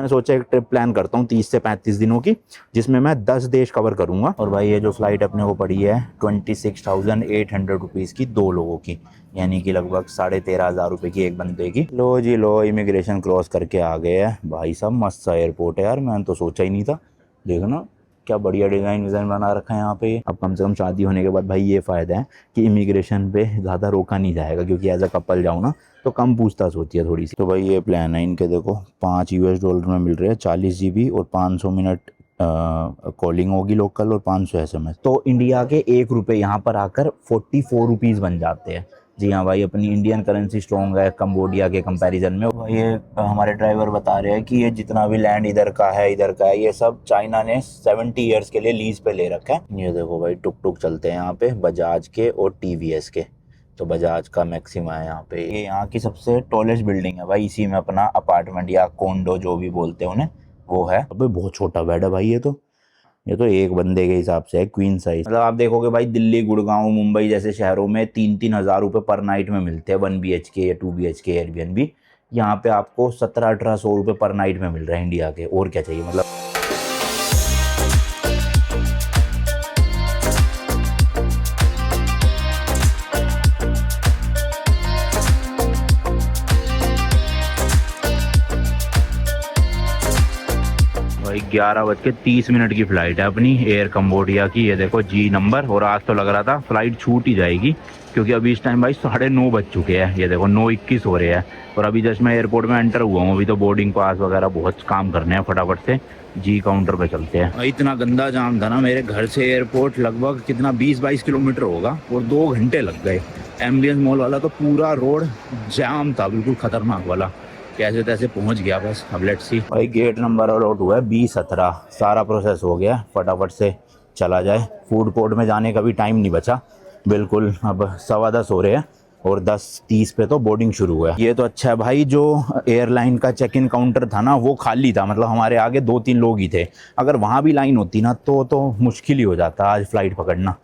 मैंने सोचा एक ट्रिप प्लान करता हूँ 30 से 35 दिनों की, जिसमें मैं 10 देश कवर करूँगा। और भाई ये जो फ़्लाइट अपने को पड़ी है 26,800 रुपीज़ की 2 लोगों की, यानी कि लगभग 13,500 रुपये की एक बंदे की। लो जी लो, इमिग्रेशन क्रॉस करके आ गए हैं भाई साहब। मस्त सा एयरपोर्ट है यार, मैंने तो सोचा ही नहीं था। देखो ना क्या बढ़िया डिज़ाइन विज़ाइन बना रखा है यहाँ पे। अब कम से कम शादी होने के बाद भाई ये फ़ायदा है कि इमिग्रेशन पे ज़्यादा रोका नहीं जाएगा, क्योंकि एज अ कपल जाऊँ ना तो कम पूछताछ होती है थोड़ी सी। तो भाई ये प्लान है इनके, देखो $5 में मिल रहे हैं 40 GB और 500 मिनट कॉलिंग होगी लोकल और 500 SMS। तो इंडिया के 1 रुपये यहाँ पर आकर 44 रुपीज़ बन जाते हैं। जी हाँ भाई, अपनी इंडियन करेंसी स्ट्रॉन्ग है कंबोडिया के कंपैरिजन में। भाई ये हमारे ड्राइवर बता रहे हैं कि ये जितना भी लैंड इधर का है ये सब चाइना ने 70 ईयर्स के लिए लीज पे ले रखा है। ये देखो भाई टुक टुक चलते हैं यहाँ पे, बजाज के और TVS के। तो बजाज का मैक्सिमा है यहाँ पे। ये यहाँ की सबसे टॉलेस्ट बिल्डिंग है भाई, इसी में अपना अपार्टमेंट या कोंडो जो भी बोलते हैं उन्हें वो है। अबे बहुत छोटा बेड है भाई, ये तो एक बंदे के हिसाब से है, क्वीन साइज। मतलब आप देखोगे भाई दिल्ली, गुड़गांव, मुंबई जैसे शहरों में 3-3 हज़ार रुपये पर नाइट में मिलते हैं 1 BHK या 2 BHK एयरबीएनबी। यहाँ पे आपको 1700-1800 रुपये पर नाइट में मिल रहा है इंडिया के। और क्या चाहिए मतलब। भाई 11:30 की फ़्लाइट है अपनी एयर कंबोडिया की। ये देखो G नंबर। और आज तो लग रहा था फ़्लाइट छूट ही जाएगी, क्योंकि अभी इस टाइम भाई 9:30 बज चुके हैं। ये देखो 9:21 हो रहे हैं और अभी जस्ट मैं एयरपोर्ट में एंटर हुआ हूँ। अभी तो बोर्डिंग पास वगैरह बहुत काम करने हैं, फटाफट से G काउंटर पे चलते हैं। इतना गंदा जाम था ना, मेरे घर से एयरपोर्ट लगभग कितना 20-22 किलोमीटर होगा और 2 घंटे लग गए। एम्बियंस मॉल वाला तो पूरा रोड जाम था, बिल्कुल खतरनाक वाला। कैसे तैसे पहुंच गया बस। अब लेट्स सी। भाई गेट नंबर अलॉट हुआ है 2017, सारा प्रोसेस हो गया, फटाफट से चला जाए। फूड कोर्ट में जाने का भी टाइम नहीं बचा बिल्कुल। अब 10:15 हो रहे हैं और 10:30 पे तो बोर्डिंग शुरू हुआ है। ये तो अच्छा है भाई, जो एयरलाइन का चेक इन काउंटर था ना वो खाली था, मतलब हमारे आगे 2-3 लोग ही थे। अगर वहाँ भी लाइन होती ना तो मुश्किल ही हो जाता आज फ्लाइट पकड़ना।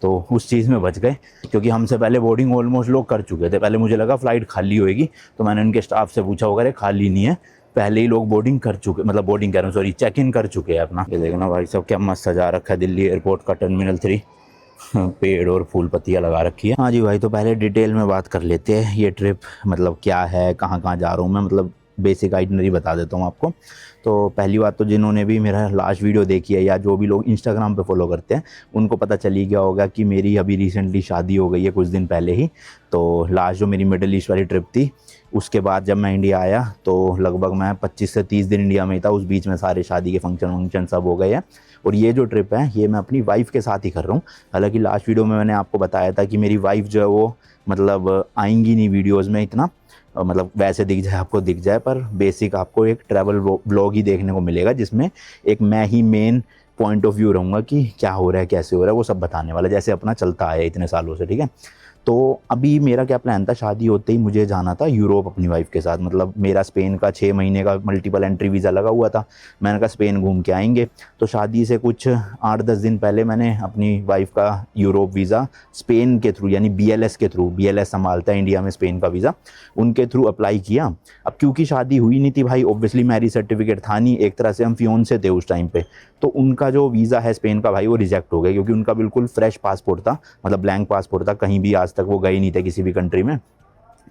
तो उस चीज़ में बच गए, क्योंकि हमसे पहले बोर्डिंग ऑलमोस्ट लोग कर चुके थे। पहले मुझे लगा फ़्लाइट खाली होएगी, तो मैंने उनके स्टाफ से पूछा वगैरह, खाली नहीं है, पहले ही लोग बोर्डिंग कर चुके, मतलब बोर्डिंग कह रहा हूँ सॉरी, चेक इन कर चुके हैं अपना। ये देखना भाई सब क्या मस्त सजा रखा है दिल्ली एयरपोर्ट का टर्मिनल 3। पेड़ और फूल पत्तियाँ लगा रखी है। हाँ जी भाई, तो पहले डिटेल में बात कर लेते हैं ये ट्रिप मतलब क्या है, कहाँ कहाँ जा रहा हूँ मैं, मतलब बेसिक आइटनरी बता देता हूँ आपको। तो पहली बात तो जिन्होंने भी मेरा लास्ट वीडियो देखी है या जो भी लोग इंस्टाग्राम पे फॉलो करते हैं उनको पता चल ही गया होगा कि मेरी अभी रिसेंटली शादी हो गई है कुछ दिन पहले ही। तो लास्ट जो मेरी मिडिल ईस्ट वाली ट्रिप थी, उसके बाद जब मैं इंडिया आया तो लगभग मैं 25 से 30 दिन इंडिया में ही था। उस बीच में सारे शादी के फंक्शन सब हो गए हैं। और ये जो ट्रिप है ये मैं अपनी वाइफ के साथ ही कर रहा हूँ। हालांकि लास्ट वीडियो में मैंने आपको बताया था कि मेरी वाइफ जो है वो मतलब आएंगी नहीं वीडियोज़ में इतना, मतलब वैसे दिख जाए आपको दिख जाए, पर बेसिक आपको एक ट्रैवल व्लॉग ही देखने को मिलेगा, जिसमें एक मैं ही मेन पॉइंट ऑफ व्यू रहूँगा कि क्या हो रहा है कैसे हो रहा है वो सब बताने वाला, जैसे अपना चलता आया इतने सालों से। ठीक है, तो अभी मेरा क्या प्लान था, शादी होते ही मुझे जाना था यूरोप अपनी वाइफ के साथ। मतलब मेरा स्पेन का 6 महीने का मल्टीपल एंट्री वीज़ा लगा हुआ था। मैंने कहा स्पेन घूम के आएंगे। तो शादी से कुछ 8-10 दिन पहले मैंने अपनी वाइफ का यूरोप वीज़ा स्पेन के थ्रू, यानी BLS के थ्रू, BLS संभालता है इंडिया में स्पेन का वीज़ा, उनके थ्रू अप्लाई किया। अब क्योंकि शादी हुई नहीं थी भाई, ऑब्वियसली मैरिज सर्टिफिकेट था नहीं, एक तरह से हम फियोंसे थे उस टाइम पे, तो उनका जो वीज़ा है स्पेन का भाई वो रिजेक्ट हो गया, क्योंकि उनका बिल्कुल फ्रेश पासपोर्ट था, मतलब ब्लैंक पासपोर्ट था, कहीं भी आज तक वो गए नहीं थे किसी भी कंट्री में।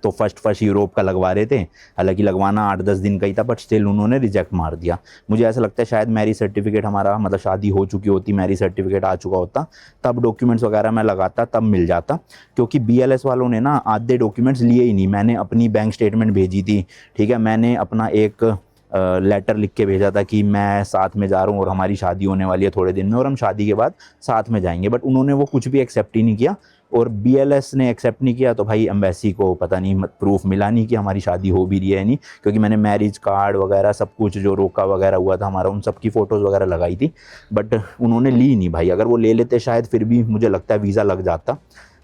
तो फर्स्ट यूरोप का लगवा रहे थे, हालांकि लगवाना 8-10 दिन का ही था, बट स्टिल उन्होंने रिजेक्ट मार दिया। मुझे ऐसा लगता है शायद मैरिज सर्टिफिकेट हमारा, मतलब शादी हो चुकी होती, मैरिज सर्टिफिकेट आ चुका होता, तब डॉक्यूमेंट्स वगैरह मैं लगाता, तब मिल जाता। क्योंकि BLS वालों ने ना आधे डॉक्यूमेंट्स लिए ही नहीं। मैंने अपनी बैंक स्टेटमेंट भेजी थी, ठीक है, मैंने अपना एक लेटर लिख के भेजा था कि मैं साथ में जा रहा हूँ और हमारी शादी होने वाली है थोड़े दिन में और हम शादी के बाद साथ में जाएंगे, बट उन्होंने वो कुछ भी एक्सेप्ट ही नहीं किया। और BLS ने एक्सेप्ट नहीं किया, तो भाई एम्बेसी को पता नहीं प्रूफ मिला नहीं कि हमारी शादी हो भी रही है नहीं, क्योंकि मैंने मैरिज कार्ड वगैरह सब कुछ जो रोका वगैरह हुआ था हमारा, उन सब की फ़ोटोज़ वगैरह लगाई थी, बट उन्होंने ली नहीं भाई। अगर वो ले लेते शायद फिर भी मुझे लगता है वीज़ा लग जाता,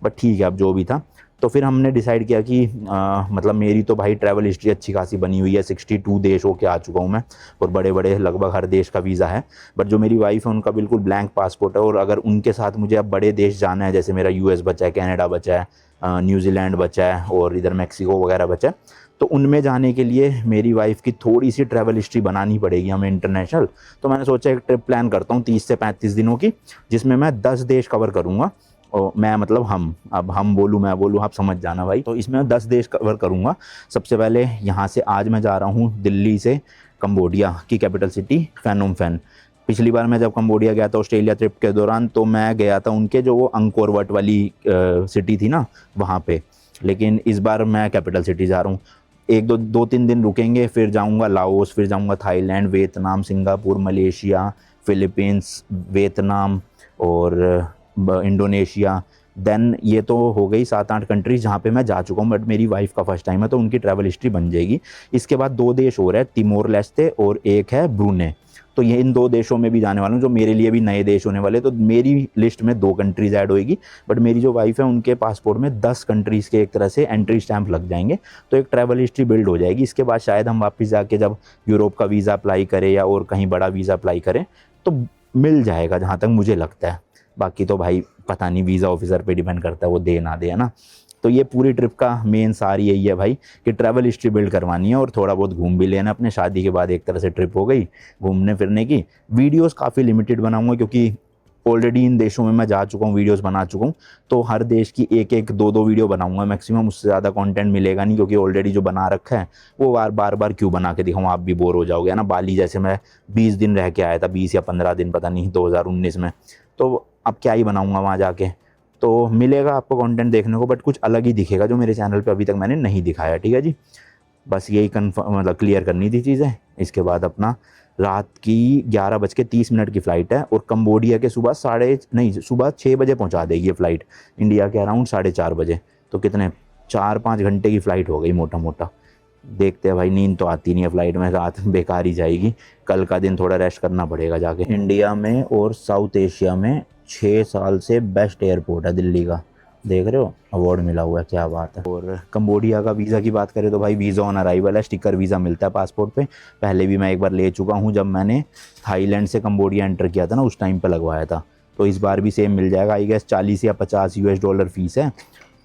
बट ठीक है अब जो भी था। तो फिर हमने डिसाइड किया कि मतलब मेरी तो भाई ट्रैवल हिस्ट्री अच्छी खासी बनी हुई है, 62 देश हो के आ चुका हूँ मैं, और बड़े बड़े लगभग हर देश का वीज़ा है। बट जो मेरी वाइफ है उनका बिल्कुल ब्लैंक पासपोर्ट है, और अगर उनके साथ मुझे अब बड़े देश जाना है, जैसे मेरा US बचा है, कनाडा बचा है, न्यूजीलैंड बचा है और इधर मैक्सिको वगैरह बचा है, तो उनमें जाने के लिए मेरी वाइफ की थोड़ी सी ट्रैवल हिस्ट्री बनानी पड़ेगी हमें इंटरनेशनल। तो मैंने सोचा एक ट्रिप प्लान करता हूँ 30 से 35 दिनों की, जिसमें मैं 10 देश कवर करूँगा। और मैं मतलब हम, अब हम बोलूँ मैं बोलूँ आप समझ जाना भाई। तो इसमें 10 देश कवर करूँगा। सबसे पहले यहाँ से आज मैं जा रहा हूँ दिल्ली से कंबोडिया की कैपिटल सिटी फेनोम फेन। पिछली बार मैं जब कंबोडिया गया था ऑस्ट्रेलिया ट्रिप के दौरान, तो मैं गया था उनके जो वो अंकोर वट वाली सिटी थी ना वहाँ पे। लेकिन इस बार मैं कैपिटल सिटी जा रहा हूँ। एक दो तीन दिन रुकेंगे, फिर जाऊँगा लाओस, फिर जाऊँगा Thailand, Vietnam, Singapore, Malaysia, Philippines, Vietnam और इंडोनेशिया। देन ये तो हो गई 7-8 कंट्रीज़ जहाँ पे मैं जा चुका हूँ, बट मेरी वाइफ का फर्स्ट टाइम है तो उनकी ट्रैवल हिस्ट्री बन जाएगी। इसके बाद 2 देश और है, तिमोर लेस्ते और एक है ब्रूने। तो ये इन 2 देशों में भी जाने वाला हूँ, जो मेरे लिए भी नए देश होने वाले। तो मेरी लिस्ट में 2 कंट्रीज़ ऐड होएगी, बट मेरी जो वाइफ है उनके पासपोर्ट में 10 कंट्रीज़ के एक तरह से एंट्री स्टैंप लग जाएंगे। तो एक ट्रैवल हिस्ट्री बिल्ड हो जाएगी। इसके बाद शायद हम वापस जाके जब यूरोप का वीज़ा अप्लाई करें या और कहीं बड़ा वीज़ा अप्लाई करें तो मिल जाएगा, जहाँ तक मुझे लगता है। बाकी तो भाई पता नहीं, वीज़ा ऑफिसर पे डिपेंड करता है वो दे ना दे, है ना। तो ये पूरी ट्रिप का मेन सार यही है भाई कि ट्रैवल हिस्ट्री बिल्ड करवानी है और थोड़ा बहुत घूम भी लेना अपने। शादी के बाद एक तरह से ट्रिप हो गई घूमने फिरने की। वीडियोस काफ़ी लिमिटेड बनाऊंगा क्योंकि ऑलरेडी इन देशों में मैं जा चुका हूँ, वीडियोस बना चुका हूँ। तो हर देश की एक दो वीडियो बनाऊंगा मैक्सिमम, उससे ज़्यादा कंटेंट मिलेगा नहीं, क्योंकि ऑलरेडी जो बना रखा है वो बार बार क्यों बना के दिखाऊँ, आप भी बोर हो जाओगे, है ना। बाली जैसे मैं 20 दिन रह के आया था, 20 या 15 दिन पता नहीं 2019 में। तो अब क्या ही बनाऊँगा वहाँ जाके। तो मिलेगा आपको कंटेंट देखने को, बट कुछ अलग ही दिखेगा जो मेरे चैनल पे अभी तक मैंने नहीं दिखाया, ठीक है जी। बस यही कन्फर्म मतलब क्लियर करनी थी चीज़ें। इसके बाद अपना रात की 11:30 की फ़्लाइट है और कंबोडिया के सुबह 6 बजे पहुंचा देगी ये फ़्लाइट, इंडिया के अराउंड 4:30 बजे। तो कितने 4-5 घंटे की फ़्लाइट हो गई मोटा मोटा। देखते हैं भाई, नींद तो आती नहीं है फ़्लाइट में, रात बेकार ही जाएगी। कल का दिन थोड़ा रेस्ट करना पड़ेगा जाके। इंडिया में और साउथ एशिया में 6 साल से बेस्ट एयरपोर्ट है दिल्ली का, देख रहे हो, अवार्ड मिला हुआ है, क्या बात है। और कंबोडिया का वीज़ा की बात करें तो भाई वीज़ा ऑन अराइवल है, स्टिकर वीज़ा मिलता है पासपोर्ट पे। पहले भी मैं एक बार ले चुका हूँ, जब मैंने थाईलैंड से कंबोडिया एंटर किया था ना, उस टाइम पे लगवाया था। तो इस बार भी सेम मिल जाएगा, आई गेस 40 या 50 US$ फ़ीस है,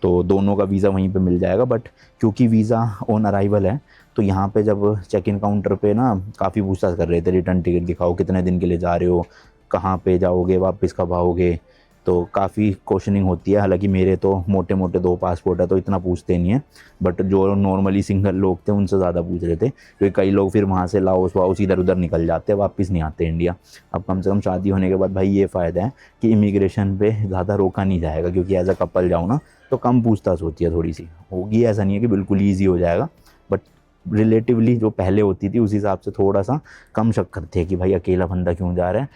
तो दोनों का वीज़ा वहीं पे मिल जाएगा। बट क्योंकि वीज़ा ऑन अराइवल है तो यहाँ पे जब चेक इन काउंटर पे ना काफ़ी पूछताछ कर रहे थे, रिटर्न टिकट दिखाओ, कितने दिन के लिए जा रहे हो, कहाँ पे जाओगे, वापस कब आओगे, तो काफ़ी क्वेश्चनिंग होती है। हालांकि मेरे तो मोटे मोटे 2 पासपोर्ट है तो इतना पूछते नहीं है, बट जो नॉर्मली सिंगल लोग थे उनसे ज़्यादा पूछ रहे थे, क्योंकि कई लोग फिर वहाँ से लाओस वाओस इधर उधर निकल जाते हैं, वापस नहीं आते इंडिया। अब कम से कम शादी होने के बाद भाई ये फ़ायदा है कि इमिग्रेशन पे ज़्यादा रोका नहीं जाएगा, क्योंकि एज अ कपल जाओ ना तो कम पूछताछ होती है, थोड़ी सी होगी। ऐसा नहीं है कि बिल्कुल ईजी हो जाएगा, बट रिलेटिवली जो पहले होती थी उस हिसाब से थोड़ा सा कम शक करते हैं कि भाई अकेला बंदा क्यों जा रहा है,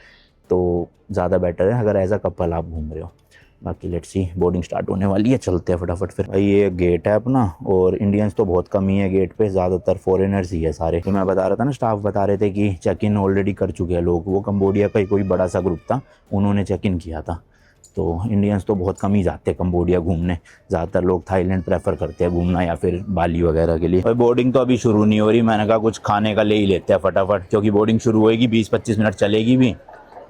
तो ज़्यादा बेटर है अगर एज अ कपल आप घूम रहे हो। बाकी लेट्स सी, बोर्डिंग स्टार्ट होने वाली है, चलते हैं फटाफट। फिर भाई ये गेट है अपना, और इंडियंस तो बहुत कम ही है गेट पे, ज़्यादातर फॉरेनर्स ही है सारे। तो मैं बता रहा था ना, स्टाफ बता रहे थे कि चेक इन ऑलरेडी कर चुके हैं लोग। वो कंबोडिया का ही कोई बड़ा सा ग्रुप था, उन्होंने चेक इन किया था। तो इंडियंस तो बहुत कम ही जाते हैं कंबोडिया घूमने, ज़्यादातर लोग थाईलैंड प्रेफर करते हैं घूमना, या फिर बाली वगैरह के लिए। भाई बोर्डिंग तो अभी शुरू नहीं हो रही, मैंने कहा कुछ खाने का ले ही लेते हैं फटाफट, क्योंकि बोर्डिंग शुरू होएगी 20-25 मिनट चलेगी भी।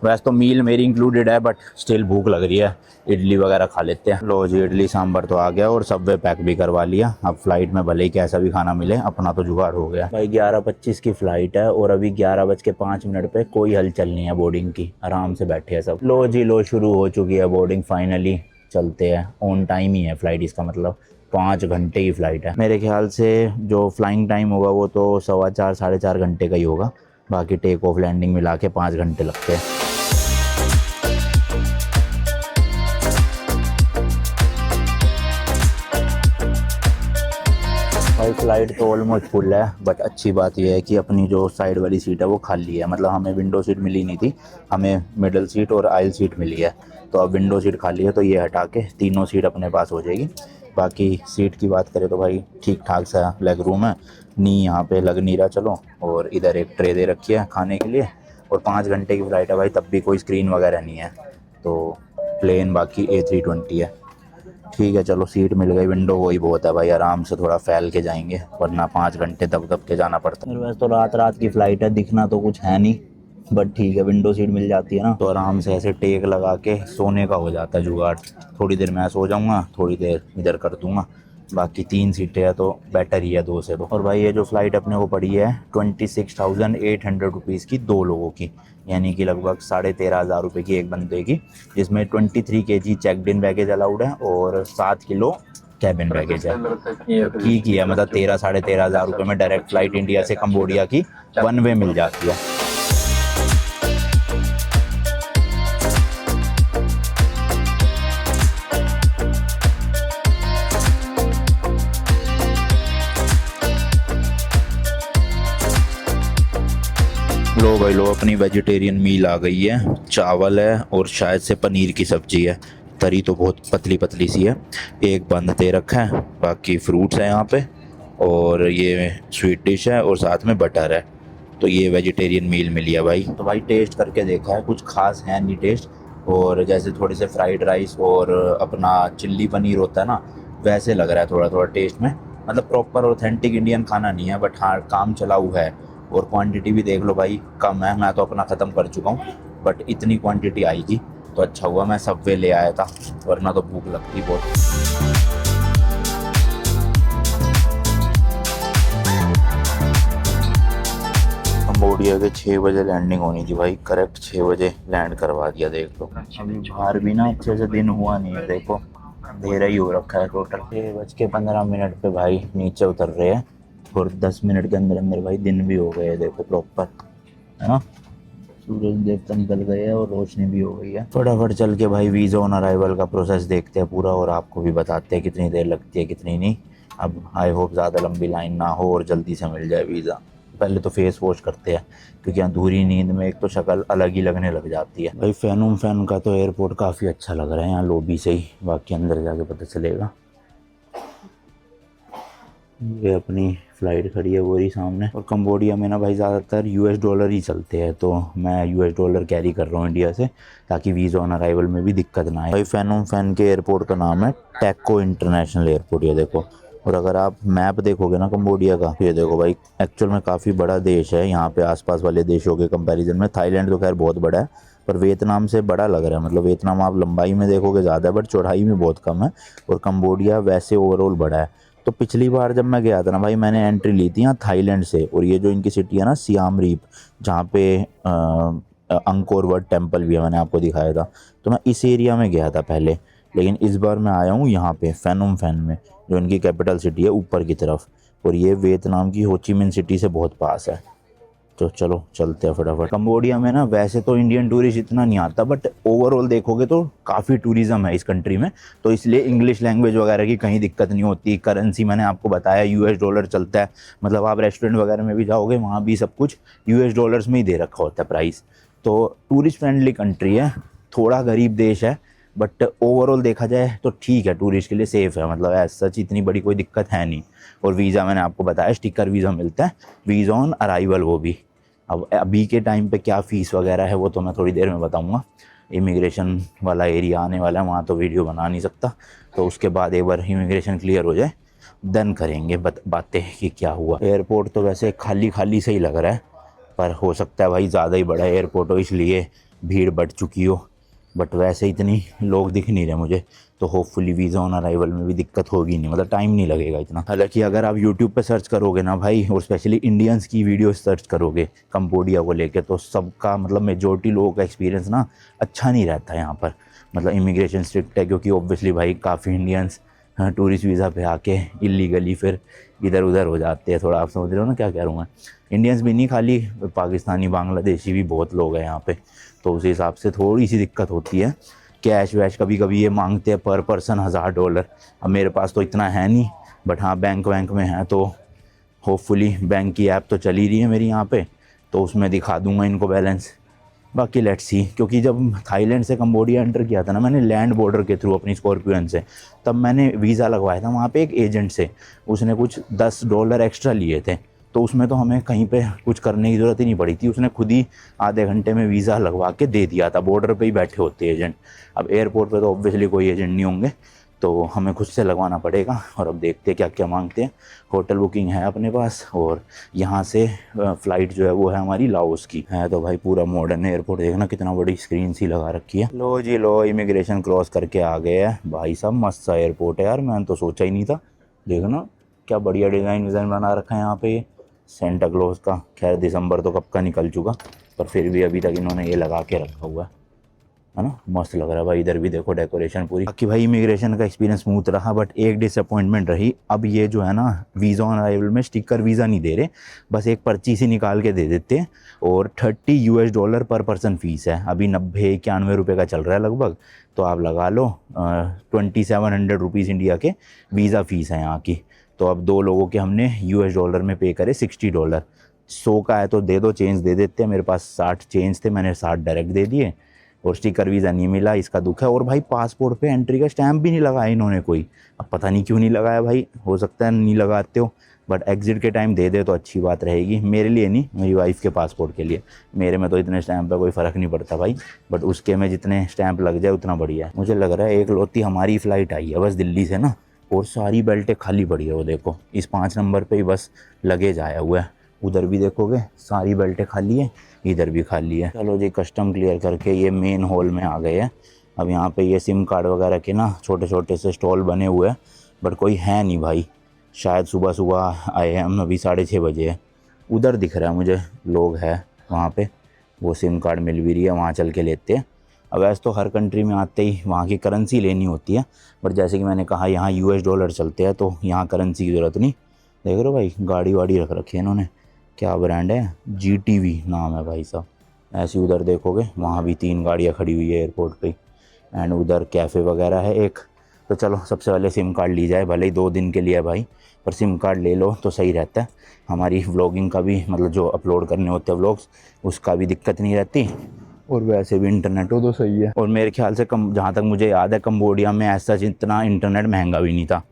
वैसे तो मील मेरी इंक्लूडेड है, बट स्टिल भूख लग रही है, इडली वगैरह खा लेते हैं। लो जी, इडली सांभर तो आ गया और सबवे पैक भी करवा लिया। अब फ्लाइट में भले ही कैसा भी खाना मिले, अपना तो जुगाड़ हो गया। भाई 11:25 की फ़्लाइट है और अभी 11:05 पे कोई हलचल नहीं है बोर्डिंग की, आराम से बैठे हैं सब। लो जी लो, शुरू हो चुकी है बोर्डिंग फाइनली, चलते हैं। ऑन टाइम ही है फ़्लाइट, इसका मतलब 5 घंटे की फ़्लाइट है। मेरे ख्याल से जो फ्लाइंग टाइम होगा वो तो 4.25 साढ़े 4 घंटे का ही होगा, बाकी टेक ऑफ लैंडिंग मिला के 5 घंटे लगते हैं। भाई फ़्लाइट तो ऑलमोस्ट फुल है, बट अच्छी बात यह है कि अपनी जो साइड वाली सीट है वो खाली है। मतलब हमें विंडो सीट मिली नहीं थी, हमें मिडल सीट और आइल सीट मिली है। तो अब विंडो सीट खाली है तो ये हटा के तीनों सीट अपने पास हो जाएगी। बाकी सीट की बात करें तो भाई ठीक ठाक सा लेग रूम है, नी यहाँ पे लग नहीं रहा चलो। और इधर एक ट्रे दे रखी है खाने के लिए, और 5 घंटे की फ़्लाइट है भाई, तब भी कोई स्क्रीन वगैरह नहीं है। तो प्लेन बाकी A320 है, ठीक है चलो, सीट मिल गई। विंडो वही बहुत है भाई, आराम से थोड़ा फैल के जाएंगे, वरना 5 घंटे दब दब के जाना पड़ता है। वैसे तो रात की फ़्लाइट है, दिखना तो कुछ है नहीं, बट ठीक है, विंडो सीट मिल जाती है ना तो आराम से ऐसे टेक लगा के सोने का हो जाता है जुगाड़। थोड़ी देर मैं सो जाऊँगा, थोड़ी देर इधर कर दूँगा, बाकी 3 सीटें है तो बेटर ही है 2 से तो। और भाई ये जो फ़्लाइट अपने को पड़ी है 26,800 रुपीज़ की 2 लोगों की, यानी कि लगभग 13,500 रुपये की एक बंदे की, जिसमें 23 kg चेकड इन बैगेज अलाउड है और 7 किलो कैबिन बैगेज है। ठीक ही है, मतलब 13,500 में डायरेक्ट फ़्लाइट इंडिया से कम्बोडिया की 1 वे मिल जाती है। लो भाई लो, अपनी वेजिटेरियन मील आ गई है। चावल है और शायद से पनीर की सब्जी है। तरी तो बहुत पतली पतली सी है। एक बंद दे रखा है, बाकी फ्रूट्स है यहाँ पे, और ये स्वीट डिश है और साथ में बटर है। तो ये वेजिटेरियन मील मिली है भाई। तो भाई टेस्ट करके देखा है, कुछ खास है नहीं टेस्ट। और जैसे थोड़े से फ्राइड राइस और अपना चिल्ली पनीर होता है ना, वैसे लग रहा है थोड़ा थोड़ा टेस्ट में। मतलब प्रॉपर ऑथेंटिक इंडियन खाना नहीं है, बट हाँ काम चलाऊ है। और क्वांटिटी भी देख लो भाई, कम है। मैं तो अपना ख़त्म कर चुका हूँ, बट इतनी क्वांटिटी आएगी तो अच्छा हुआ मैं सबवे ले आया था, वरना तो भूख लगती बहुत। कंबोडिया के 6 बजे लैंडिंग होनी थी भाई, करेक्ट 6 बजे लैंड करवा दिया। देख लो अभी बाहर भी ना अच्छे से दिन हुआ नहीं है, देखो अंधेरा ही हो रखा है टोटल। 6:15 पे भाई नीचे उतर रहे हैं और 10 मिनट के अंदर अंदर भाई दिन भी हो गए हैं, देखो प्रॉपर, है ना। सूरज देवता निकल गए हैं और रोशनी भी हो गई है। फटाफट चल के भाई वीज़ा ऑन अराइवल का प्रोसेस देखते हैं पूरा, और आपको भी बताते हैं कितनी देर लगती है कितनी नहीं। अब आई होप ज़्यादा लंबी लाइन ना हो और जल्दी से मिल जाए वीज़ा। पहले तो फेस वॉश करते हैं, क्योंकि अधूरी नींद में एक तो शक्ल अलग ही लगने लग जाती है। भाई फैन का तो एयरपोर्ट काफ़ी अच्छा लग रहा है यहाँ लॉबी से ही, बाकी अंदर जाके पता चलेगा। ये अपनी फ़्लाइट खड़ी है वो ही सामने। और कंबोडिया में ना भाई ज़्यादातर यूएस डॉलर ही चलते हैं, तो मैं यूएस डॉलर कैरी कर रहा हूँ इंडिया से, ताकि वीज़ा ऑन अराइवल में भी दिक्कत ना आए। भाई फैन के एयरपोर्ट का नाम है टेको इंटरनेशनल एयरपोर्ट, ये देखो। और अगर आप मैप देखोगे ना कंबोडिया का, ये देखो भाई एक्चुअल में काफ़ी बड़ा देश है यहाँ पे आसपास वाले देशों के कंपैरिजन में। थाईलैंड तो खैर बहुत बड़ा है, पर वियतनाम से बड़ा लग रहा है। मतलब वियतनाम आप लंबाई में देखोगे ज़्यादा है, बट चौड़ाई में बहुत कम है। और कंबोडिया वैसे ओवरऑल बड़ा है। तो पिछली बार जब मैं गया था ना भाई, मैंने एंट्री ली थी यहाँ थाईलैंड से, और ये जो इनकी सिटी है ना सियाम रीप, जहाँ पे अंकोर वाट टेम्पल भी है, मैंने आपको दिखाया था। तो मैं इस एरिया में गया था पहले, लेकिन इस बार मैं आया हूँ यहाँ पे फैन में, जो इनकी कैपिटल सिटी है ऊपर की तरफ। और ये वियतनाम की होचिमिन सिटी से बहुत पास है। तो चलो चलते हैं फटाफट। कंबोडिया में ना वैसे तो इंडियन टूरिस्ट इतना नहीं आता, बट ओवरऑल देखोगे तो काफ़ी टूरिज़्म है इस कंट्री में, तो इसलिए इंग्लिश लैंग्वेज वगैरह की कहीं दिक्कत नहीं होती। करेंसी मैंने आपको बताया यूएस डॉलर चलता है, मतलब आप रेस्टोरेंट वगैरह में भी जाओगे वहाँ भी सब कुछ यूएस डॉलर्स में ही दे रखा होता है प्राइस। तो टूरिस्ट फ्रेंडली कंट्री है, थोड़ा गरीब देश है, बट ओवरऑल देखा जाए तो ठीक है, टूरिस्ट के लिए सेफ़ है। मतलब एज सच इतनी बड़ी कोई दिक्कत है नहीं। और वीज़ा मैंने आपको बताया स्टिकर वीज़ा मिलता है, वीज़ा ऑन अराइवल वो भी। अब अभी के टाइम पे क्या फ़ीस वगैरह है वो तो मैं थोड़ी देर में बताऊंगा। इमिग्रेशन वाला एरिया आने वाला है, वहाँ तो वीडियो बना नहीं सकता, तो उसके बाद एक बार इमिग्रेशन क्लियर हो जाए देन करेंगे बातें कि क्या हुआ। एयरपोर्ट तो वैसे खाली खाली से ही लग रहा है, पर हो सकता है भाई ज़्यादा ही बड़ा एयरपोर्ट हो इसलिए भीड़ बढ़ चुकी हो, बट वैसे इतनी लोग दिख नहीं रहे मुझे। तो होपफुली वीज़ा ऑन अराइवल में भी दिक्कत होगी नहीं, मतलब टाइम नहीं लगेगा इतना। हालांकि अगर आप यूट्यूब पे सर्च करोगे ना भाई, और स्पेशली इंडियंस की वीडियो सर्च करोगे कंबोडिया को लेके, तो सबका मतलब मेजॉरिटी लोगों का एक्सपीरियंस ना अच्छा नहीं रहता है यहाँ पर। मतलब इमिग्रेशन स्ट्रिक्ट है, क्योंकि ऑब्वियसली भाई काफ़ी इंडियंस टूरिस्ट वीज़ा पे आके इलीगली फिर इधर उधर हो जाते हैं। थोड़ा आप समझ रहे हो ना क्या कह रहा हूँ मैं। इंडियंस भी नहीं, खाली पाकिस्तानी बांग्लादेशी भी बहुत लोग हैं यहाँ पे, तो उस हिसाब से थोड़ी सी दिक्कत होती है। कैश वैश कभी कभी ये मांगते हैं पर पर्सन $1000। अब मेरे पास तो इतना है नहीं, बट हाँ बैंक वैंक में है, तो होपफुली बैंक की ऐप तो चली रही है मेरी यहाँ पे, तो उसमें दिखा दूंगा इनको बैलेंस। बाकी लेट्स सी, क्योंकि जब थाईलैंड से कंबोडिया एंटर किया था ना मैंने लैंड बॉर्डर के थ्रू अपनी स्कॉर्पियन से, तब मैंने वीज़ा लगवाया था वहाँ पे एक एजेंट से। उसने कुछ $10 एक्स्ट्रा लिए थे, तो उसमें तो हमें कहीं पे कुछ करने की ज़रूरत ही नहीं पड़ी थी। उसने खुद ही आधे घंटे में वीज़ा लगवा के दे दिया था। बॉर्डर पे ही बैठे होते एजेंट। अब एयरपोर्ट पे तो ऑब्वियसली कोई एजेंट नहीं होंगे, तो हमें खुद से लगवाना पड़ेगा। और अब देखते हैं क्या क्या मांगते हैं। होटल बुकिंग है अपने पास, और यहाँ से फ़्लाइट जो है वो है हमारी लाओस की है। तो भाई पूरा मॉडर्न एयरपोर्ट देखना, कितना बड़ी स्क्रीन सी लगा रखी है। लो जी लो, इमिग्रेशन क्रॉस करके आ गए हैं भाई साहब। मस्त सा एयरपोर्ट है यार, मैंने तो सोचा ही नहीं था। देखो ना क्या बढ़िया डिज़ाइन बना रखा है यहाँ पे ये सेंटा क्लॉज का। खैर दिसंबर तो कब का निकल चुका, पर फिर भी अभी तक इन्होंने ये लगा के रखा हुआ है ना। मस्त लग रहा है भाई। इधर भी देखो डेकोरेशन पूरी। बाकी भाई इमिग्रेशन का एक्सपीरियंस स्मूथ रहा, बट एक डिसअपॉइंटमेंट रही। अब ये जो है ना वीज़ा ऑन अराइवल में स्टिकर वीज़ा नहीं दे रहे, बस एक पर्ची सी निकाल के दे देते हैं और $30 पर पर्सन फ़ीस है। अभी 90-91 रुपये का चल रहा है लगभग, तो आप लगा लो 2700 इंडिया के वीज़ा फ़ीस है यहाँ की। तो अब 2 लोगों के हमने $US में पे करे $60। 100 का है तो दे दो, चेंज दे देते हैं। मेरे पास 60 चेंज थे, मैंने 60 डायरेक्ट दे दिए और स्टिकर वीज़ा नहीं मिला, इसका दुख है। और भाई पासपोर्ट पे एंट्री का स्टैम्प भी नहीं लगाया इन्होंने कोई। अब पता नहीं क्यों नहीं लगाया भाई, हो सकता है नहीं लगाते हो, बट एग्ज़िट के टाइम दे दे तो अच्छी बात रहेगी। मेरे लिए नहीं, मेरी वाइफ़ के पासपोर्ट के लिए। मेरे में तो इतने स्टैम्प पे कोई फ़र्क नहीं पड़ता भाई, बट उसके में जितने स्टैम्प लग जाए उतना बढ़िया है। मुझे लग रहा है एक लौती हमारी फ़्लाइट आई है बस दिल्ली से ना, और सारी बेल्टें खाली पड़ी है। वो देखो इस 5 नंबर पर ही बस लगेज आया हुआ है। उधर भी देखोगे सारी बेल्टें खाली है, इधर भी खाली है। चलो जी कस्टम क्लियर करके ये मेन हॉल में आ गए हैं। अब यहाँ पे ये सिम कार्ड वगैरह के ना छोटे छोटे से स्टॉल बने हुए हैं, बट कोई है नहीं भाई। शायद सुबह सुबह आए हैं हम, अभी 6:30 बजे है। उधर दिख रहा है मुझे लोग हैं वहाँ पे, वो सिम कार्ड मिल भी रही है, वहाँ चल के लेते हैं। अब वैसे तो हर कंट्री में आते ही वहाँ की करेंसी लेनी होती है, बट जैसे कि मैंने कहा यहाँ $US चलते हैं, तो यहाँ करेंसी की ज़रूरत नहीं। देख रहे हो भाई गाड़ी वाड़ी रख रखी है इन्होंने, क्या ब्रांड है, GTV नाम है भाई साहब। ऐसे उधर देखोगे वहाँ भी 3 गाड़ियाँ खड़ी हुई है एयरपोर्ट पे, एंड उधर कैफ़े वगैरह है एक। तो चलो सबसे पहले सिम कार्ड ली जाए, भले ही 2 दिन के लिए है भाई, पर सिम कार्ड ले लो तो सही रहता है। हमारी व्लॉगिंग का भी मतलब जो अपलोड करने होते हैं व्लॉग्स, उसका भी दिक्कत नहीं रहती, और वैसे भी इंटरनेट हो तो सही है। और मेरे ख्याल से कम, जहाँ तक मुझे याद है, कंबोडिया में ऐसा इतना इंटरनेट महंगा भी नहीं था।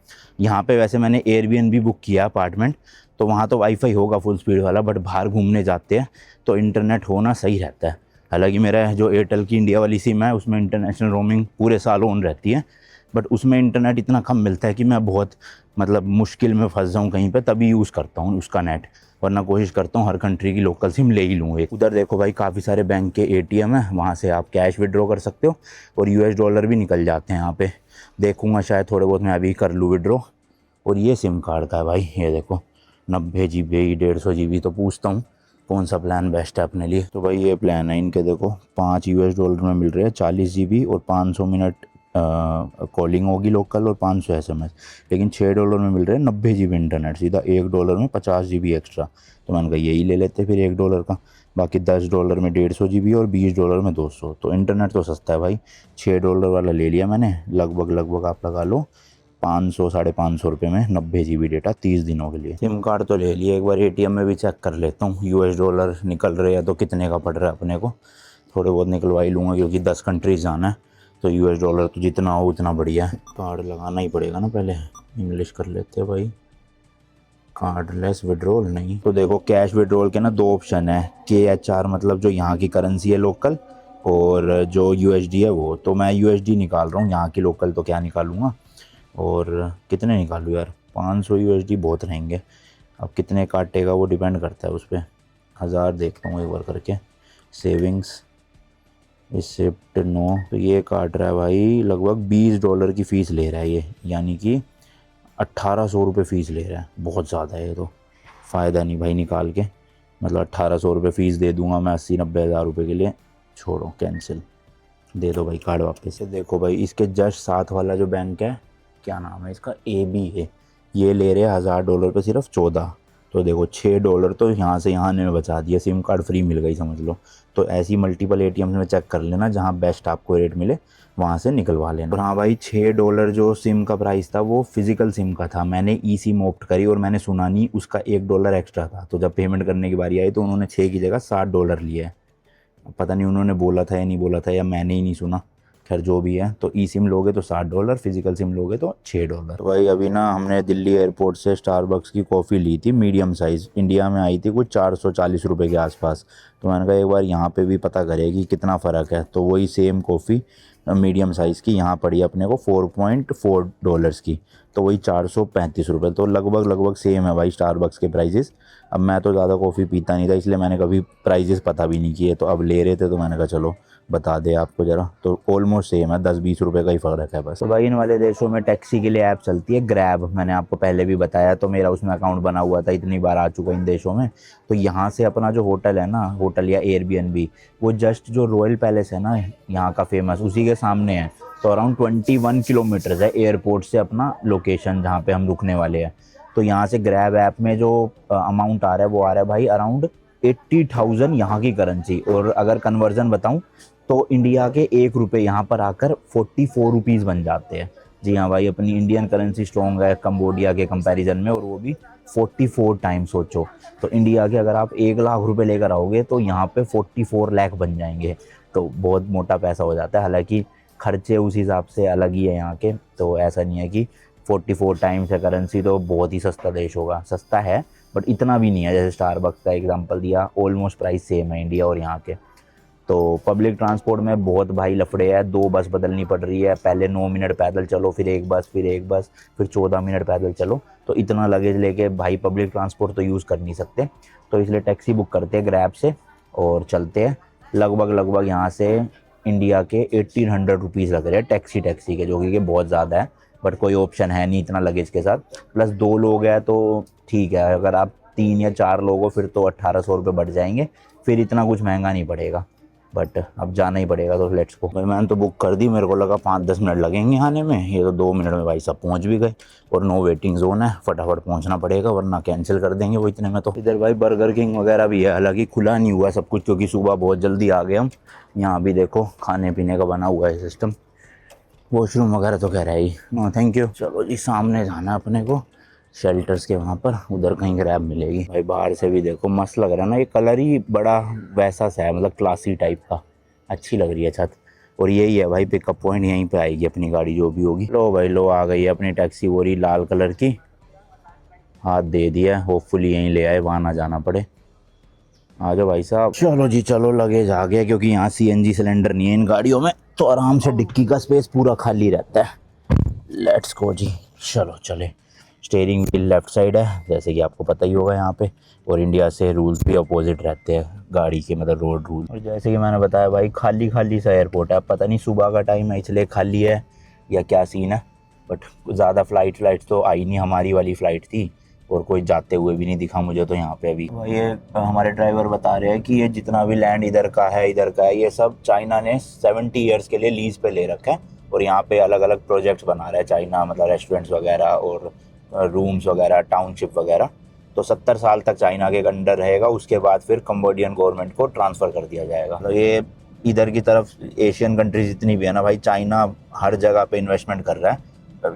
यहाँ पे वैसे मैंने एयरबीएनबी बुक किया अपार्टमेंट, तो वहाँ तो वाईफाई होगा फुल स्पीड वाला, बट बाहर घूमने जाते हैं तो इंटरनेट होना सही रहता है। हालांकि मेरा जो एयरटेल की इंडिया वाली सिम है उसमें इंटरनेशनल रोमिंग पूरे साल ऑन रहती है, बट उसमें इंटरनेट इतना कम मिलता है कि मैं बहुत मतलब मुश्किल में फंस जाऊँ कहीं पे तभी यूज़ करता हूँ उसका नेट, वरना कोशिश करता हूँ हर कंट्री की लोकल सिम ले ही लूँ एक। उधर देखो भाई काफ़ी सारे बैंक के ATM है, वहाँ से आप कैश विड्रॉ कर सकते हो और $US भी निकल जाते हैं यहाँ पे। देखूँगा शायद थोड़े बहुत मैं अभी कर लूँ विड्रॉ। और ये सिम कार्ड का है भाई, ये देखो 90 GB 150 GB। तो पूछता हूँ कौन सा प्लान बेस्ट है अपने लिए। तो भाई ये प्लान है इनके, देखो $5 में मिल रहे हैं 40 GB और 500 मिनट कॉलिंग होगी लोकल और 500 SMS। लेकिन $6 में मिल रहे हैं 90 GB इंटरनेट, सीधा $1 में 50 GB एक्स्ट्रा। तो मैंने कहा यही ले लेते फिर $1 का। बाकी $10 में 150 GB और $20 में 200। तो इंटरनेट तो सस्ता है भाई, $6 वाला ले लिया मैंने। लगभग आप लगा लो 500-550 में 90 GB डेटा 30 दिनों के लिए। सिम कार्ड तो ले लिया, एक बार ATM में भी चेक कर लेता हूँ $US निकल रहे हैं तो कितने का पड़ रहा है अपने को। थोड़े बहुत निकलवा ही लूँगा क्योंकि 10 कंट्रीज़ जाना है, तो $US तो जितना हो उतना बढ़िया है। कार्ड लगाना ही पड़ेगा ना, पहले इंग्लिश कर लेते हैं भाई। कार्डलेस विड्रॉल नहीं, तो देखो कैश विड्रॉल के ना 2 ऑप्शन है, KHR मतलब जो यहाँ की करेंसी है लोकल, और जो USD है वो। तो मैं USD निकाल रहा हूँ, यहाँ की लोकल तो क्या निकालूँगा। और कितने निकालूँ यार, 500 USD बहुत रहेंगे। अब कितने काटेगा वो डिपेंड करता है उस पर। 1000 देखता हूँ एक बार करके। सेविंग्स रिसिप्ट नो, तो ये काट रहा है भाई लगभग $20 की फ़ीस ले रहा है ये, यानी कि 1800 रुपये फ़ीस ले रहा है। बहुत ज़्यादा है ये तो, फ़ायदा नहीं भाई निकाल के। मतलब 1800 रुपये फ़ीस दे दूंगा मैं 80-90 हज़ार रुपये के लिए। छोड़ो कैंसिल, दे दो भाई कार्ड वापस से। देखो भाई इसके जस्ट साथ वाला जो बैंक है, क्या नाम है इसका, AB है, ये ले रहे हैं $1000 पे सिर्फ 14। तो देखो $6 तो यहाँ से यहाँ ने बचा दिया, सिम कार्ड फ्री मिल गई समझ लो। तो ऐसी मल्टीपल ATM में चेक कर लेना, जहाँ बेस्ट आपको रेट मिले वहाँ से निकलवा लेना। और हाँ भाई $6 जो सिम का प्राइस था वो फिजिकल सिम का था, मैंने ई सिम ऑप्ट करी और मैंने सुना नहीं उसका $1 एक्स्ट्रा था। तो जब पेमेंट करने की बारी आई तो उन्होंने 6 की जगह $60 लिए है। पता नहीं उन्होंने बोला था या नहीं बोला था, या मैंने ही नहीं सुना। खैर जो भी है, तो ई सिम लोगे तो $60, फिजिकल सिम लोगे तो $6। तो भाई अभी ना हमने दिल्ली एयरपोर्ट से स्टारबक्स की कॉफ़ी ली थी मीडियम साइज़, इंडिया में आई थी कुछ 440 रुपये के आसपास। तो मैंने कहा एक बार यहाँ पे भी पता करेगी कितना फ़र्क है। तो वही सेम कॉफ़ी मीडियम साइज़ की यहाँ पड़ी अपने को $4.4 की, तो वही 435 रुपये। तो लगभग सेम है भाई स्टारबक्स के प्राइजेस। अब मैं तो ज़्यादा कॉफ़ी पीता नहीं था, इसलिए मैंने कभी प्राइजेस पता भी नहीं किए, तो अब ले रहे थे तो मैंने कहा चलो बता दे आपको ज़रा। तो ऑलमोस्ट सेम है, 10-20 रुपये का ही फ़र्क है बस। तो भाई इन वाले देशों में टैक्सी के लिए ऐप चलती है ग्रैब, मैंने आपको पहले भी बताया, तो मेरा उसमें अकाउंट बना हुआ था, इतनी बार आ चुका इन देशों में। तो यहाँ से अपना जो होटल है ना, होटल या एयरबीएनबी, वो जस्ट जो रॉयल पैलेस है ना यहाँ का फेमस, उसी के सामने है। तो अराउंड 21 किलोमीटर्स है एयरपोर्ट से अपना लोकेशन जहाँ पे हम रुकने वाले हैं। तो यहाँ से ग्रैब ऐप में जो अमाउंट आ रहा है वो आ रहा है भाई अराउंड 80,000 यहाँ की करेंसी, और अगर कन्वर्जन बताऊँ तो इंडिया के ₹1 यहाँ पर आकर 44 रुपीज़ बन जाते हैं। जी हाँ भाई, अपनी इंडियन करेंसी स्ट्रॉन्ग है कंबोडिया के कंपैरिजन में, और वो भी 44 टाइम्स। सोचो, तो इंडिया के अगर आप 1 लाख रुपए लेकर आओगे तो यहाँ पे 44 लाख बन जाएंगे, तो बहुत मोटा पैसा हो जाता है। हालांकि खर्चे उस हिसाब से अलग ही है यहाँ के, तो ऐसा नहीं है कि 44 टाइम्स है करेंसी तो बहुत ही सस्ता देश होगा। सस्ता है बट इतना भी नहीं है, जैसे स्टारबक्स का एग्जांपल दिया, ऑलमोस्ट प्राइस सेम है इंडिया और यहाँ के। तो पब्लिक ट्रांसपोर्ट में बहुत भाई लफड़े है, 2 बस बदलनी पड़ रही है, पहले 9 मिनट पैदल चलो, फिर एक बस, फिर 14 मिनट पैदल चलो। तो इतना लगेज लेके भाई पब्लिक ट्रांसपोर्ट तो यूज़ कर नहीं सकते, तो इसलिए टैक्सी बुक करते हैं ग्रैब से और चलते हैं। लगभग यहाँ से इंडिया के 1800 रुपीज़ लग रहे हैं टैक्सी के, जो कि बहुत ज़्यादा है, बट कोई ऑप्शन है नहीं इतना लगेज के साथ। प्लस 2 लोग हैं तो ठीक है, अगर आप 3 या 4 लोग हो फिर तो 1800 रुपये बढ़ जाएंगे, फिर इतना कुछ महंगा नहीं पड़ेगा, बट अब जाना ही पड़ेगा। तो लेट्स गो भाई, मैंने तो बुक कर दी, मेरे को लगा 5-10 मिनट लगेंगे आने में, ये तो 2 मिनट में भाई सब पहुंच भी गए। और नो वेटिंग जोन है, फटाफट पहुंचना पड़ेगा वरना कैंसिल कर देंगे वो इतने में। तो इधर भाई बर्गर किंग वगैरह भी है, हालांकि खुला नहीं हुआ सब कुछ क्योंकि सुबह बहुत जल्दी आ गए हम। यहाँ भी देखो खाने पीने का बना हुआ है सिस्टम, वॉशरूम वगैरह तो कह रहा ही नो थैंक यू। चलो जी, सामने जाना अपने को शेल्टर्स के वहाँ पर, उधर कहीं ग्रैब मिलेगी। भाई बाहर से भी देखो मस्त लग रहा है ना, ये कलर ही बड़ा वैसा सा है, मतलब क्लासी टाइप का, अच्छी लग रही है छत। और यही है भाई पिकअप पॉइंट, यहीं पे आएगी अपनी गाड़ी जो भी होगी। लो भाई लो, आ गई है अपनी टैक्सी, वो रही लाल कलर की, हाथ दे दिया, होपफुली यहीं ले आए, वहाँ ना जाना पड़े। आ जाओ भाई साहब। चलो जी चलो, लगेज आ गया, क्योंकि यहाँ CNG सिलेंडर नहीं है इन गाड़ियों में, तो आराम से डिक्की का स्पेस पूरा खाली रहता है। लेट्स गो जी, चलो चले। स्टीयरिंग व्हील लेफ़्ट साइड है, जैसे कि आपको पता ही होगा यहाँ पे, और इंडिया से रूल्स भी अपोजिट रहते हैं गाड़ी के, मतलब रोड रूल। और जैसे कि मैंने बताया भाई, खाली सा एयरपोर्ट है, पता नहीं सुबह का टाइम है इसलिए खाली है या क्या सीन है, बट ज़्यादा फ़्लाइट तो आई नहीं, हमारी वाली फ़्लाइट थी, और कोई जाते हुए भी नहीं दिखा मुझे तो यहाँ पे अभी। ये हमारे ड्राइवर बता रहे हैं कि ये जितना भी लैंड इधर का है ये सब चाइना ने 70 ईयर्स के लिए लीज़ पे ले रखा है, और यहाँ पे अलग अलग प्रोजेक्ट्स बना रहा है चाइना, मतलब रेस्टोरेंट्स वगैरह और रूम्स वगैरह, टाउनशिप वगैरह। तो 70 साल तक चाइना के अंडर रहेगा, उसके बाद फिर कंबोडियन गवर्नमेंट को ट्रांसफ़र कर दिया जाएगा। तो ये इधर की तरफ एशियन कंट्रीज जितनी भी है ना भाई, चाइना हर जगह पे इन्वेस्टमेंट कर रहा है,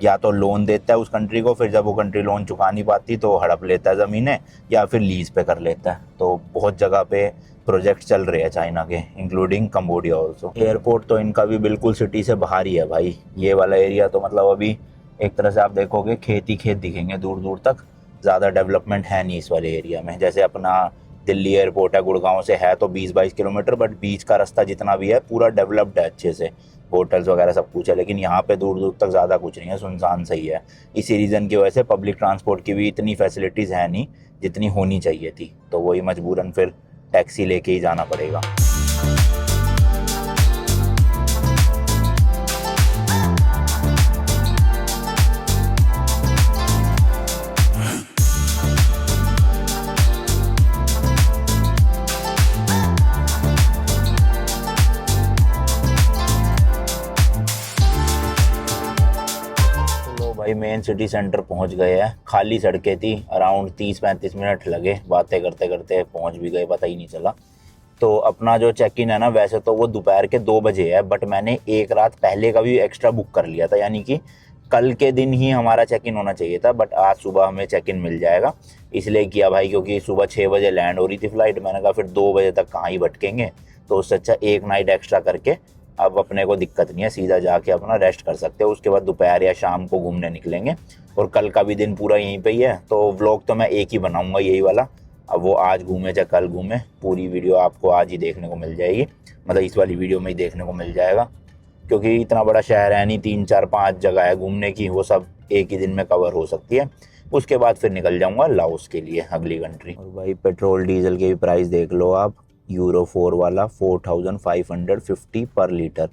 या तो लोन देता है उस कंट्री को, फिर जब वो कंट्री लोन चुका नहीं पाती तो हड़प लेता है ज़मीनें, या फिर लीज पे कर लेता है। तो बहुत जगह पे प्रोजेक्ट चल रहे हैं चाइना के, इंक्लूडिंग कंबोडिया ऑल्सो। एयरपोर्ट तो इनका भी बिल्कुल सिटी से बाहर ही है भाई, ये वाला एरिया तो मतलब अभी एक तरह से आप देखोगे खेत ही खेत दिखेंगे दूर दूर तक, ज़्यादा डेवलपमेंट है नहीं इस वाले एरिया में। जैसे अपना दिल्ली एयरपोर्ट है गुड़गांव से, है तो 20-22 किलोमीटर, बट बीच का रास्ता जितना भी है पूरा डेवलप्ड है अच्छे से, होटल्स वगैरह सब कुछ है, लेकिन यहाँ पे दूर दूर तक ज़्यादा कुछ नहीं है, सुनसान सही है। इसी रीज़न की वजह से पब्लिक ट्रांसपोर्ट की भी इतनी फैसिलिटीज़ है नहीं जितनी होनी चाहिए थी, तो वही मजबूरन फिर टैक्सी लेके ही जाना पड़ेगा। भाई मेन सिटी सेंटर पहुंच गए हैं, खाली सड़कें थी, अराउंड 30-35 मिनट लगे, बातें करते करते पहुंच भी गए, पता ही नहीं चला। तो अपना जो चेक इन है ना, वैसे तो वो दोपहर के 2 बजे है, बट मैंने एक रात पहले का भी एक्स्ट्रा बुक कर लिया था, यानी कि कल के दिन ही हमारा चेक इन होना चाहिए था, बट आज सुबह हमें चेक इन मिल जाएगा। इसलिए किया भाई, क्योंकि सुबह 6 बजे लैंड हो रही थी फ़्लाइट, मैंने कहा फिर 2 बजे तक कहाँ ही भटकेंगे, तो उससे अच्छा एक नाइट एक्स्ट्रा करके अब अपने को दिक्कत नहीं है, सीधा जाके अपना रेस्ट कर सकते हो, उसके बाद दोपहर या शाम को घूमने निकलेंगे। और कल का भी दिन पूरा यहीं पे ही है, तो व्लॉग तो मैं एक ही बनाऊंगा यही वाला, अब वो आज घूमे चाहे कल घूमे, पूरी वीडियो आपको आज ही देखने को मिल जाएगी, मतलब इस वाली वीडियो में ही देखने को मिल जाएगा, क्योंकि इतना बड़ा शहर है नहीं, 3 4 5 जगह है घूमने की, वो सब एक ही दिन में कवर हो सकती है। उसके बाद फिर निकल जाऊंगा लाओस के लिए, अगली कंट्री। और भाई पेट्रोल डीजल के भी प्राइस देख लो आप। यूरो 4 वाला 4550 पर लीटर,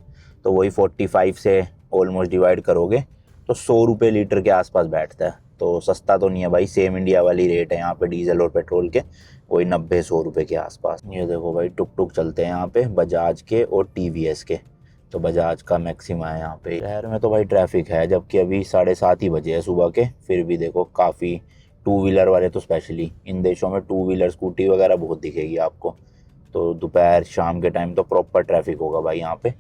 तो वही 45 से ऑलमोस्ट डिवाइड करोगे तो 100 रुपये लीटर के आसपास बैठता है। तो सस्ता तो नहीं है भाई, सेम इंडिया वाली रेट है यहाँ पे डीजल और पेट्रोल के, वही 90-100 रुपये के आसपास। ये देखो भाई टुक टुक चलते हैं यहाँ पे, बजाज के और टीवीएस के। तो बजाज का मैक्सिमा है यहाँ पे। शहर में तो भाई ट्रैफिक है, जबकि अभी 7:30 ही बजे है सुबह के, फिर भी देखो काफ़ी टू व्हीलर वाले, तो स्पेशली इन देशों में टू व्हीलर स्कूटी वगैरह बहुत दिखेगी आपको। तो दोपहर शाम के टाइम तो प्रॉपर ट्रैफिक होगा भाई यहाँ पे।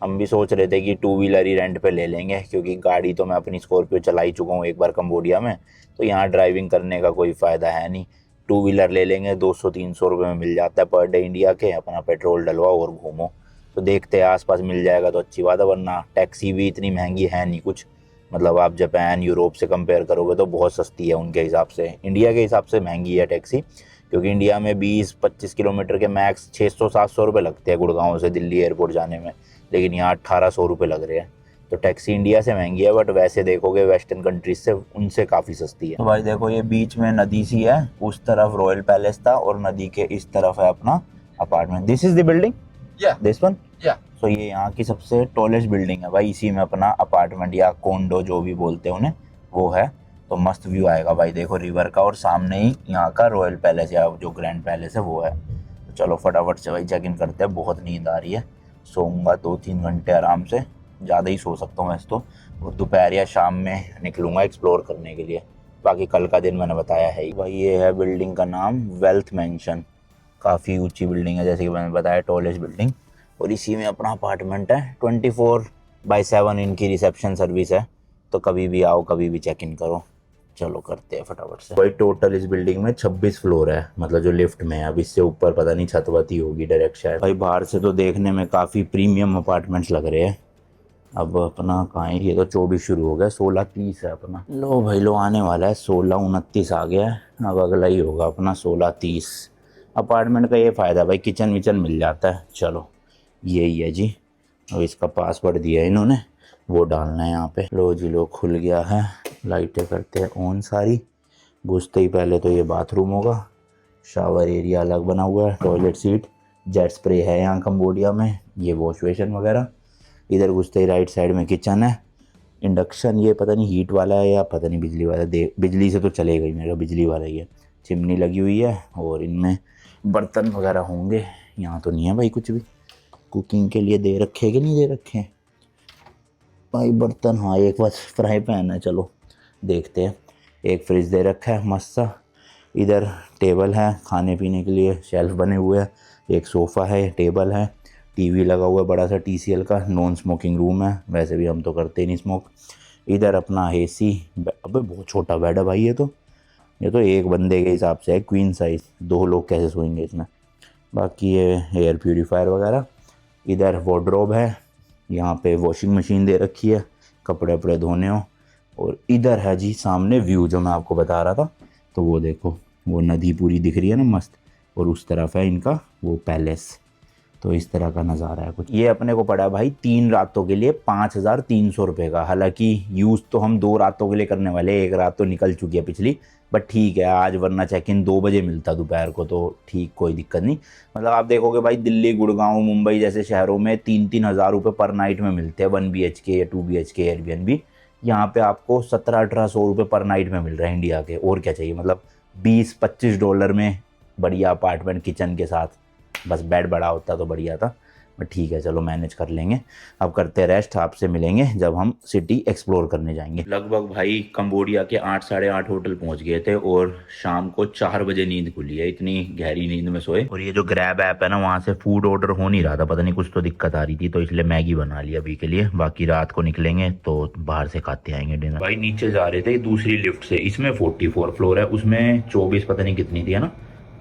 हम भी सोच रहे थे कि टू व्हीलर ही रेंट पे ले लेंगे, क्योंकि गाड़ी तो मैं अपनी स्कॉर्पियो चला ही चुका हूँ एक बार कंबोडिया में, तो यहाँ ड्राइविंग करने का कोई फ़ायदा है नहीं। टू व्हीलर ले लेंगे, 200-300 रुपये में मिल जाता है पर डे इंडिया के, अपना पेट्रोल डलवाओ और घूमो। तो देखते हैं आसपास मिल जाएगा तो अच्छी बात है, वरना टैक्सी भी इतनी महंगी है नहीं कुछ। मतलब आप जापान यूरोप से कंपेयर करोगे तो बहुत सस्ती है उनके हिसाब से, इंडिया के हिसाब से महंगी है टैक्सी। क्योंकि इंडिया में 20-25 किलोमीटर के मैक्स 600-700 रुपये लगते हैं गुड़गांव से दिल्ली एयरपोर्ट जाने में, लेकिन यहाँ 1800 रुपये लग रहे हैं। तो टैक्सी इंडिया से महंगी है, बट वैसे देखोगे वेस्टर्न कंट्रीज से उनसे काफ़ी सस्ती है। तो भाई देखो ये बीच में नदी सी है, उस तरफ रॉयल पैलेस था और नदी के इस तरफ है अपना apartment. This is the building, this one. So ये यहाँ की सबसे टॉलेस्ट बिल्डिंग है भाई, इसी में अपना अपार्टमेंट या कोंडो जो भी बोलते हैं उन्हें, वो है। तो मस्त व्यू आएगा भाई देखो रिवर का, और सामने ही यहाँ का रॉयल पैलेस या जो ग्रैंड पैलेस है वो है। तो चलो फटाफट से भाई चेक इन करते हैं, बहुत नींद आ रही है, सोऊंगा 2-3 घंटे आराम से, ज़्यादा ही सो सकता हूँ वैसे तो। और दोपहर या शाम में निकलूँगा एक्सप्लोर करने के लिए, बाकी कल का दिन मैंने बताया है ही भाई। ये है बिल्डिंग का नाम वेल्थ मैंशन, काफ़ी ऊंची बिल्डिंग है जैसे कि मैंने बताया, टॉलेस्ट बिल्डिंग। और इसी में अपना अपार्टमेंट है, 24/7 इनकी रिसेप्शन सर्विस है, तो कभी भी आओ कभी भी चेक इन करो। चलो करते हैं फटाफट से भाई। टोटल इस बिल्डिंग में 26 फ्लोर है, मतलब जो लिफ्ट में है, अब इससे ऊपर पता नहीं छतवती होगी डायरेक्ट शायद। भाई बाहर से तो देखने में काफ़ी प्रीमियम अपार्टमेंट्स लग रहे हैं। अब अपना कहाँ है, ये तो 24 शुरू हो गया, 16:30 है अपना। लो भाई लो आने वाला है, 16:29 आ गया है, अब अगला ही होगा अपना 16:30। अपार्टमेंट का ये फ़ायदा भाई, किचन विचन मिल जाता है। चलो यही है जी, और इसका पासवर्ड दिया है इन्होंने, वो डालना है यहाँ पे। लो जी लो खुल गया है, लाइटें करते हैं ऑन सारी। घुसते ही पहले तो ये बाथरूम होगा, शावर एरिया अलग बना हुआ है, टॉयलेट सीट, जेट स्प्रे है यहाँ कंबोडिया में, ये वॉश बेसिन वगैरह। इधर घुसते ही राइट साइड में किचन है, इंडक्शन, ये पता नहीं हीट वाला है या पता नहीं बिजली वाला, बिजली से तो चलेगा ही, मेरा बिजली वाला ही है। चिमनी लगी हुई है और इनमें बर्तन वगैरह होंगे, यहाँ तो नहीं है भाई कुछ भी। कुकिंग के लिए दे रखे कि नहीं दे रखे भाई बर्तन, हाँ एक बस फ्राई पैन है। चलो देखते हैं। एक फ्रिज दे रखा है मस्त सा, इधर टेबल है खाने पीने के लिए, शेल्फ बने हुए हैं, एक सोफ़ा है, टेबल है, टीवी लगा हुआ है बड़ा सा TCL का, नॉन स्मोकिंग रूम है, वैसे भी हम तो करते ही नहीं स्मोक। इधर अपना AC, अबे बहुत छोटा बेड है भाई, ये तो एक बंदे के हिसाब से है, क्वीन साइज़, 2 लोग कैसे सोएंगे इसमें। बाकी ये एयर प्यूरीफायर वगैरह। इधर वार्डरोब है, यहाँ पे वॉशिंग मशीन दे रखी है, कपड़े वपड़े धोने हो। और इधर है जी सामने व्यू जो मैं आपको बता रहा था, तो वो देखो वो नदी पूरी दिख रही है ना मस्त, और उस तरफ है इनका वो पैलेस। तो इस तरह का नज़ारा है कुछ। ये अपने को पड़ा भाई 3 रातों के लिए 5300 रुपये का। हालांकि यूज़ तो हम 2 रातों के लिए करने वाले, एक रात तो निकल चुकी है पिछली, बट ठीक है आज, वरना चेक इन 2 बजे मिलता दोपहर को, तो ठीक कोई दिक्कत नहीं। मतलब आप देखोगे भाई दिल्ली गुड़गांव मुंबई जैसे शहरों में 3-3 हज़ार रुपये पर नाइट में मिलते हैं 1 BHK या 2 BHK एयरबीएनबी। यहाँ पे आपको 1700-1800 रुपये पर नाइट में मिल रहे हैं इंडिया के, और क्या चाहिए। मतलब $20-25 में बढ़िया अपार्टमेंट किचन के साथ, बस बेड बड़ा होता तो बढ़िया था, बट ठीक है चलो मैनेज कर लेंगे। अब करते हैं रेस्ट, आपसे मिलेंगे जब हम सिटी एक्सप्लोर करने जाएंगे। लगभग भाई कंबोडिया के 8-8:30 होटल पहुंच गए थे, और शाम को 4 बजे नींद खुली है, इतनी गहरी नींद में सोए। और ये जो ग्रैब ऐप है ना, वहाँ से फूड ऑर्डर हो नहीं रहा था, पता नहीं कुछ तो दिक्कत आ रही थी, तो इसलिए मैगी बना लिया अभी के लिए। बाकी रात को निकलेंगे तो बाहर से खाते आएंगे डिनर। भाई नीचे जा रहे थे दूसरी लिफ्ट से, इसमें 44 फ्लोर है, उसमें 24 पता नहीं कितनी थी है ना,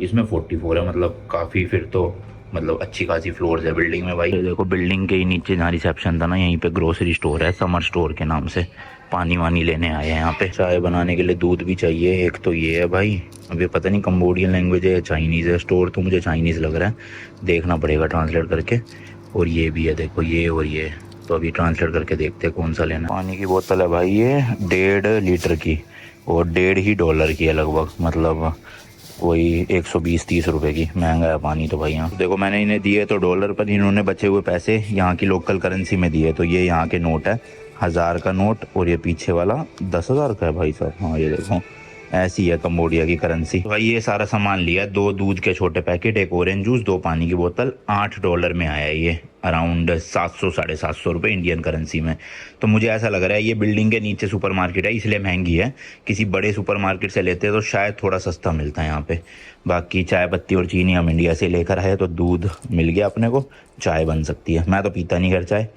इसमें 44 है, मतलब काफ़ी फिर तो मतलब अच्छी खासी फ्लोर्स है बिल्डिंग में भाई। देखो बिल्डिंग के ही नीचे जहाँ रिसेप्शन था ना, यहीं पे ग्रोसरी स्टोर है, समर स्टोर के नाम से। पानी वानी लेने आए हैं यहाँ पे। चाय बनाने के लिए दूध भी चाहिए, एक तो ये है भाई, अभी पता नहीं कंबोडियन लैंग्वेज है या चाइनीज़ है। स्टोर तो मुझे चाइनीज़ लग रहा है, देखना पड़ेगा ट्रांसलेट करके। और ये भी है देखो, ये और ये तो अभी ट्रांसलेट करके देखते हैं कौन सा लेना। पानी की बोतल है भाई ये 1.5 लीटर की और $1.5 की है लगभग, मतलब कोई 120-130 रुपए की। महंगा है पानी तो भाई यहाँ। देखो मैंने इन्हें दिए तो डॉलर पर, इन्होंने बचे हुए पैसे यहाँ की लोकल करेंसी में दिए। तो ये यहाँ के नोट है, 1000 का नोट, और ये पीछे वाला 10,000 का है भाई साहब। हाँ ये देखो ऐसी है कंबोडिया की करेंसी। तो भाई ये सारा सामान लिया, 2 दूध के छोटे पैकेट, एक ऑरेंज जूस, 2 पानी की बोतल, $8 में आया ये, अराउंड 700-750 रुपये इंडियन करेंसी में। तो मुझे ऐसा लग रहा है ये बिल्डिंग के नीचे सुपरमार्केट है इसलिए महंगी है। किसी बड़े सुपरमार्केट से लेते तो शायद थोड़ा सस्ता मिलता है यहाँ पे। बाकी चाय पत्ती और चीनी हम इंडिया से लेकर आए तो दूध मिल गया अपने को, चाय बन सकती है। मैं तो पीता नहीं घर चाय,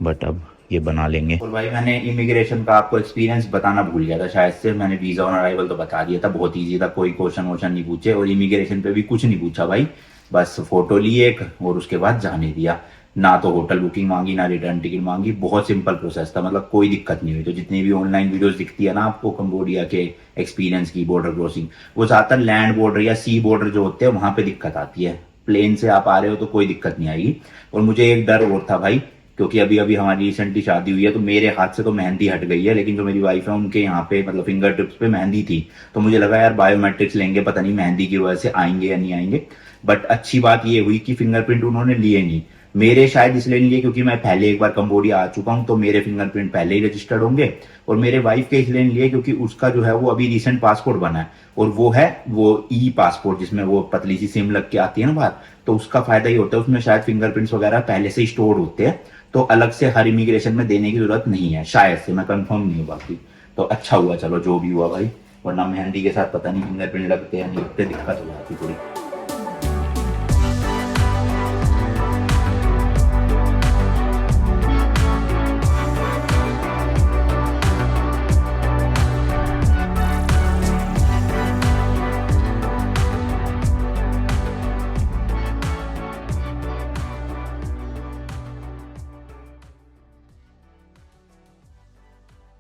बट अब ये बना लेंगे। और भाई मैंने इमिग्रेशन का आपको एक्सपीरियंस बताना भूल गया था शायद से। मैंने वीजा ऑन अराइवल तो बता दिया था, बहुत ईजी था, कोई क्वेश्चन वोश्चन नहीं पूछे, और इमिग्रेशन पे भी कुछ नहीं पूछा भाई, बस फोटो ली एक और उसके बाद जाने दिया। ना तो होटल बुकिंग मांगी, ना रिटर्न टिकट मांगी, बहुत सिंपल प्रोसेस था, मतलब कोई दिक्कत नहीं हुई। तो जितनी भी ऑनलाइन वीडियोस दिखती है ना आपको कंबोडिया के एक्सपीरियंस की बॉर्डर क्रॉसिंग, वो ज्यादातर लैंड बॉर्डर या सी बॉर्डर जो होते हैं वहां पे दिक्कत आती है। प्लेन से आप आ रहे हो तो कोई दिक्कत नहीं आएगी। और मुझे एक डर और था भाई, क्योंकि अभी अभी हमारी रिसेंटली शादी हुई है, तो मेरे हाथ से तो मेहंदी हट गई है, लेकिन जो मेरी वाइफ है उनके यहाँ पे मतलब फिंगर टिप्स पे मेहंदी थी। तो मुझे लगा यार बायोमेट्रिक्स लेंगे, पता नहीं मेहंदी की वजह से आएंगे या नहीं आएंगे। बट अच्छी बात ये हुई कि फिंगरप्रिंट उन्होंने लिए नहीं। मेरे शायद इसलिए नहीं लिए क्योंकि मैं पहले एक बार कंबोडिया आ चुका हूं, तो मेरे फिंगरप्रिंट पहले ही रजिस्टर्ड होंगे। और मेरे वाइफ के इसलिए नहीं लिए क्योंकि उसका जो है वो अभी रिसेंट पासपोर्ट बना है, और वो है वो ई पासपोर्ट जिसमें वो पतली सी सिम लग के आती है ना बाहर। तो उसका फायदा ये होता है उसमें शायद फिंगरप्रिंट्स वगैरह पहले से स्टोर होते हैं, तो अलग से हर इमिग्रेशन में देने की जरूरत नहीं है शायद से, मैं कंफर्म नहीं हूँ बाकी। तो अच्छा हुआ, चलो जो भी हुआ भाई, वरना मेहंदी के साथ पता नहीं फिंगरप्रिंट लगते हैं नहीं लगते, दिक्कत हो जाती थोड़ी।